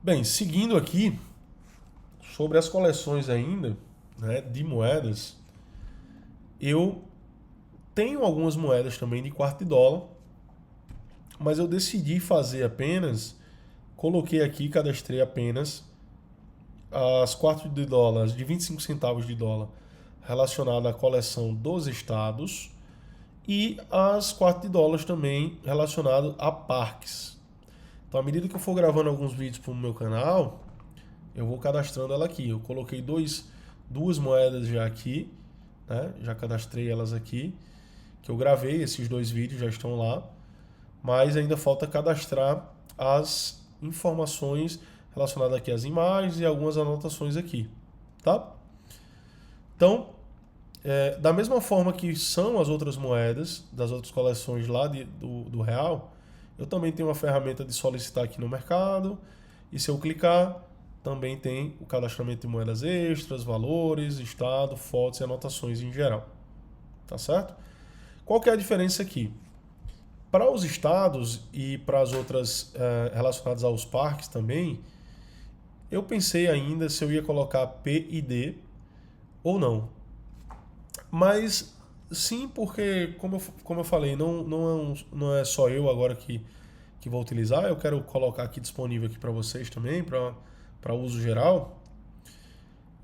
Bem, seguindo aqui sobre as coleções ainda, né, de moedas, eu tenho algumas moedas também de quarto de dólar, mas eu decidi fazer apenas, coloquei aqui, cadastrei apenas as quartos de dólar, de 25 centavos de dólar, relacionada à coleção dos estados, e as quartos de dólares também relacionado a parques. Então, à medida que eu for gravando alguns vídeos para o meu canal, eu vou cadastrando ela aqui. Eu coloquei duas moedas já aqui, né? Já cadastrei elas aqui, que eu gravei, esses dois vídeos já estão lá, mas ainda falta cadastrar as informações relacionadas aqui às imagens e algumas anotações aqui, tá? Então, da mesma forma que são as outras moedas das outras coleções lá do real, eu também tenho uma ferramenta de solicitar aqui no mercado, e se eu clicar, também tem o cadastramento de moedas extras, valores, estado, fotos e anotações em geral. Tá certo? Qual que é a diferença aqui? Para os estados e para as outras relacionadas aos parques também, eu pensei ainda se eu ia colocar P e D ou não. Mas sim, porque, como eu falei, não é só eu agora que vou utilizar, eu quero colocar aqui disponível aqui para vocês também, para uso geral.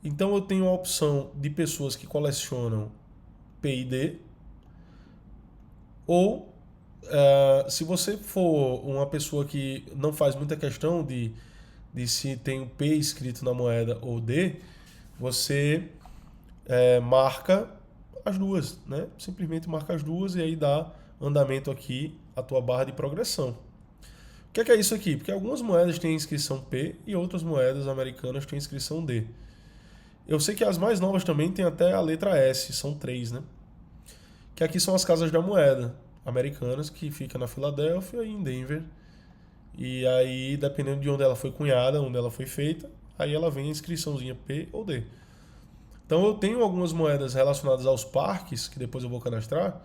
Então eu tenho a opção de pessoas que colecionam P e D, ou se você for uma pessoa que não faz muita questão de se tem o P escrito na moeda ou D, você marca as duas, né? Simplesmente marca as duas e aí dá andamento aqui à tua barra de progressão. O que é isso aqui? Porque algumas moedas têm inscrição P e outras moedas americanas têm inscrição D. Eu sei que as mais novas também têm até a letra S, são três, né? Que aqui são as casas da moeda americanas, que fica na Filadélfia e em Denver. E aí, dependendo de onde ela foi cunhada, onde ela foi feita, aí ela vem a inscriçãozinha P ou D. Então eu tenho algumas moedas relacionadas aos parques, que depois eu vou cadastrar,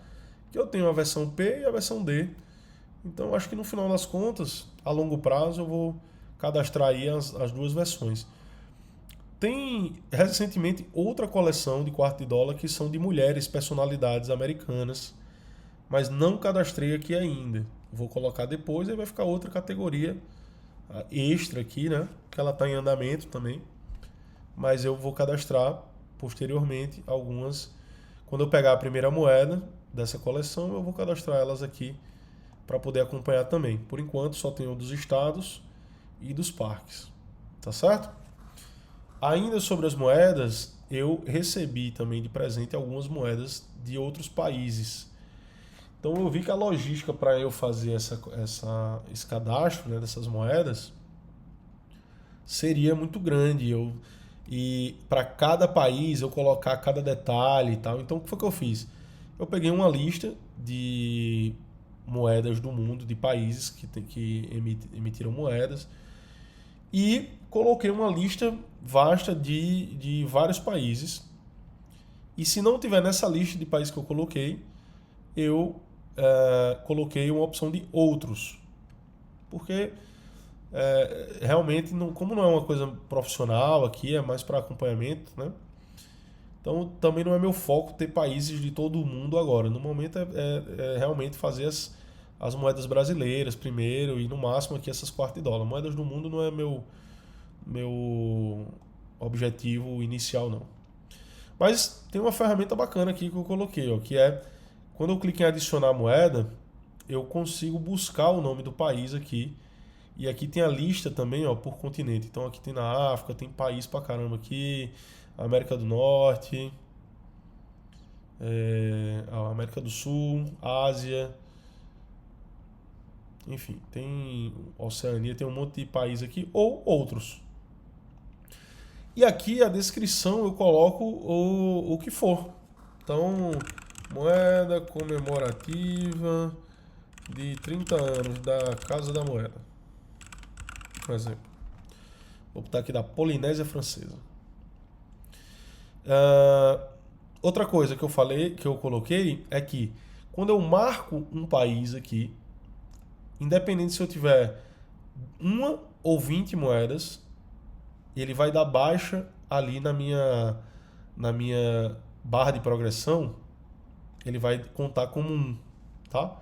que eu tenho a versão P e a versão D. Então acho que no final das contas, a longo prazo, eu vou cadastrar aí as duas versões. Tem recentemente outra coleção de quarto de dólar que são de mulheres, personalidades americanas, mas não cadastrei aqui ainda. Vou colocar depois e vai ficar outra categoria extra aqui, né? Que ela está em andamento também. Mas eu vou cadastrar posteriormente algumas. Quando eu pegar a primeira moeda dessa coleção, eu vou cadastrar elas aqui para poder acompanhar também. Por enquanto, só tenho dos estados e dos parques. Tá certo? Ainda sobre as moedas, eu recebi também de presente algumas moedas de outros países. Então eu vi que a logística para eu fazer esse cadastro, né, dessas moedas seria muito grande. E para cada país eu colocar cada detalhe e tal. Então o que foi que eu fiz? Eu peguei uma lista de moedas do mundo, de países que emitiram moedas, e coloquei uma lista vasta de vários países. E se não tiver nessa lista de países que eu coloquei, eu coloquei uma opção de outros. Porque realmente, não, como não é uma coisa profissional aqui, é mais para acompanhamento, né? Então também não é meu foco ter países de todo o mundo agora. No momento é realmente fazer as moedas brasileiras primeiro e no máximo aqui essas quartas de dólar. Moedas do mundo não é meu objetivo inicial, não. Mas tem uma ferramenta bacana aqui que eu coloquei, ó, que é quando eu clico em adicionar moeda, eu consigo buscar o nome do país aqui. E aqui tem a lista também, ó, por continente. Então aqui tem na África, tem país pra caramba aqui, América do Norte, América do Sul, Ásia, enfim, tem Oceania, tem um monte de país aqui, ou outros. E aqui a descrição eu coloco o que for. Então, moeda comemorativa de 30 anos da Casa da Moeda, por exemplo. Vou botar aqui da Polinésia Francesa. Outra coisa que eu falei, que eu coloquei, é que quando eu marco um país aqui, independente se eu tiver uma ou 20 moedas, ele vai dar baixa ali na minha barra de progressão, ele vai contar como 1, tá?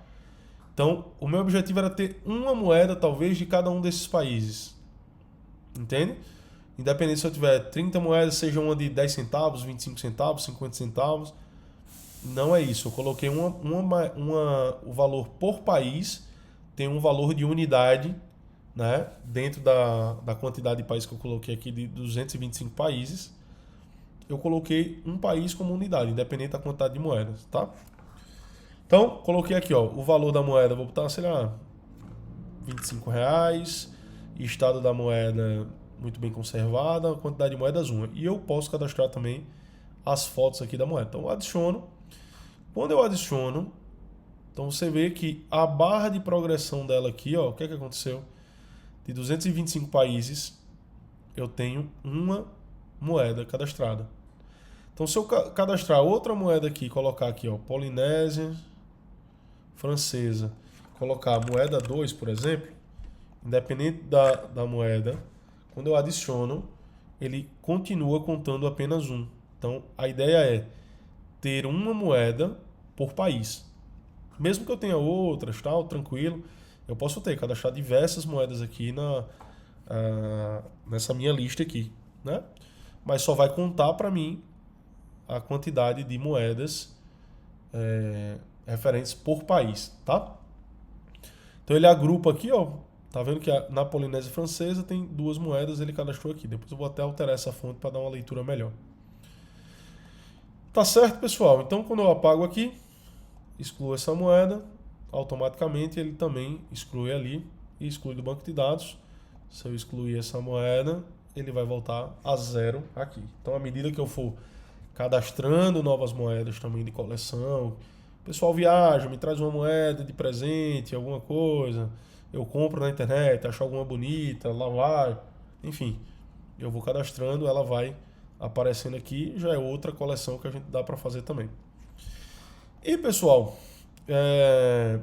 Então, o meu objetivo era ter uma moeda, talvez, de cada um desses países. Entende? Independente se eu tiver 30 moedas, seja uma de 10 centavos, 25 centavos, 50 centavos. Não é isso. Eu coloquei o valor por país, tem um valor de unidade, né? Dentro da quantidade de países que eu coloquei aqui, de 225 países. Eu coloquei um país como unidade, independente da quantidade de moedas, tá? Então, coloquei aqui, ó, o valor da moeda, vou botar, sei lá, R$ 25, estado da moeda muito bem conservada, quantidade de moedas 1. E eu posso cadastrar também as fotos aqui da moeda. Então, eu adiciono. Quando eu adiciono, então você vê que a barra de progressão dela aqui, ó, o que é que aconteceu? De 225 países, eu tenho uma moeda cadastrada. Então, se eu cadastrar outra moeda aqui, colocar aqui, ó, Polinésia Francesa, colocar a moeda 2, por exemplo, independente da moeda, quando eu adiciono, ele continua contando apenas 1. Então, a ideia é ter uma moeda por país. Mesmo que eu tenha outras, tal, tranquilo, eu posso cadastrar diversas moedas aqui nessa minha lista aqui, né? Mas só vai contar para mim a quantidade de moedas referentes por país, tá? Então ele agrupa aqui, ó, tá vendo que na Polinésia Francesa tem 2 moedas, ele cadastrou aqui. Depois eu vou até alterar essa fonte para dar uma leitura melhor. Tá certo, pessoal? Então quando eu apago aqui, excluo essa moeda, automaticamente ele também exclui ali e exclui do banco de dados. Se eu excluir essa moeda, ele vai voltar a 0 aqui. Então à medida que eu for cadastrando novas moedas também de coleção, o pessoal viaja, me traz uma moeda de presente, alguma coisa, eu compro na internet, acho alguma bonita, lá vai, enfim, eu vou cadastrando, ela vai aparecendo aqui, já é outra coleção que a gente dá para fazer também. E pessoal, é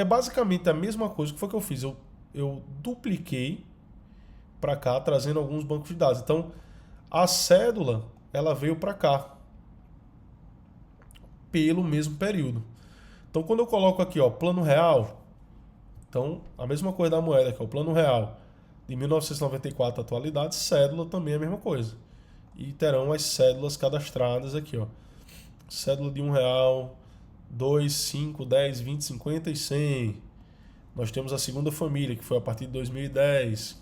basicamente a mesma coisa que foi que eu fiz, eu dupliquei para cá, trazendo alguns bancos de dados. Então, a cédula, ela veio para cá, pelo mesmo período. Então, quando eu coloco aqui, ó, plano real, então, a mesma coisa da moeda, que é o plano real de 1994 atualidade, cédula também é a mesma coisa. E terão as cédulas cadastradas aqui, ó. Cédula de R$1, 2, 5, 10, 20, 50 e 100. Nós temos a segunda família, que foi a partir de 2010.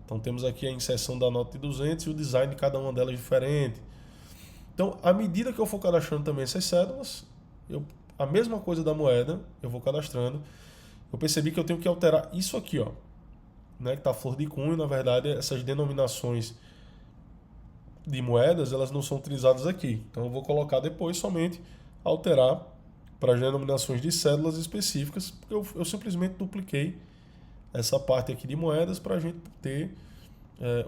Então temos aqui a inserção da nota de 200 e o design de cada uma delas diferente. Então, à medida que eu for cadastrando também essas cédulas, a mesma coisa da moeda, eu vou cadastrando. Eu percebi que eu tenho que alterar isso aqui, ó, né, que está flor de cunho. Na verdade, essas denominações de moedas, elas não são utilizadas aqui. Então, eu vou colocar depois somente alterar para as denominações de cédulas específicas, porque eu simplesmente dupliquei essa parte aqui de moedas para a gente ter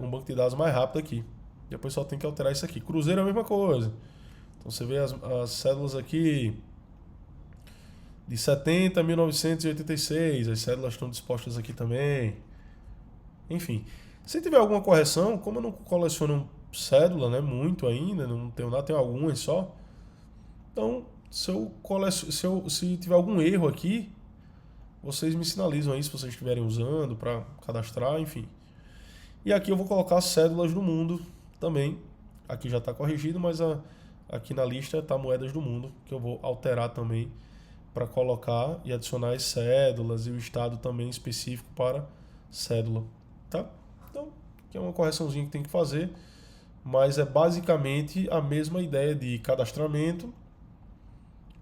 um banco de dados mais rápido aqui. Depois só tem que alterar isso aqui. Cruzeiro é a mesma coisa. Então você vê as cédulas aqui de 70 a 1986. As cédulas estão dispostas aqui também. Enfim, se tiver alguma correção, como eu não coleciono cédula, né, muito ainda, não tenho nada, tenho algumas só. Então, se tiver algum erro aqui, vocês me sinalizam aí se vocês estiverem usando para cadastrar, enfim. E aqui eu vou colocar as cédulas do mundo também. Aqui já está corrigido, mas aqui na lista está moedas do mundo, que eu vou alterar também para colocar e adicionar as cédulas e o estado também específico para cédula, tá? Então, aqui é uma correçãozinha que tem que fazer, mas é basicamente a mesma ideia de cadastramento,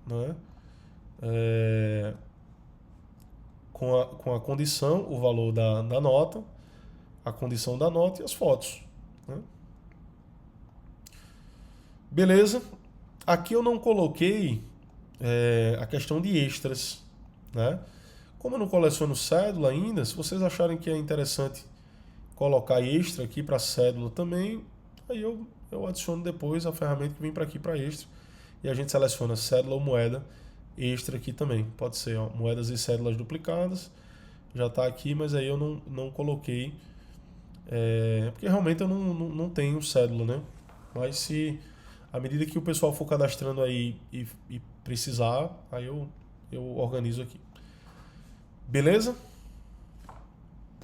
né? Com a condição, o valor da nota, a condição da nota e as fotos, né? Beleza. Aqui eu não coloquei a questão de extras, né? Como eu não coleciono cédula ainda, se vocês acharem que é interessante colocar extra aqui para cédula também, aí eu adiciono depois a ferramenta que vem para aqui para extra e a gente seleciona cédula ou moeda extra aqui também. Pode ser, ó, moedas e cédulas duplicadas. já tá aqui, mas aí eu não coloquei, porque realmente eu não tenho cédula, né? Mas se à medida que o pessoal for cadastrando aí e precisar, aí eu organizo aqui. Beleza?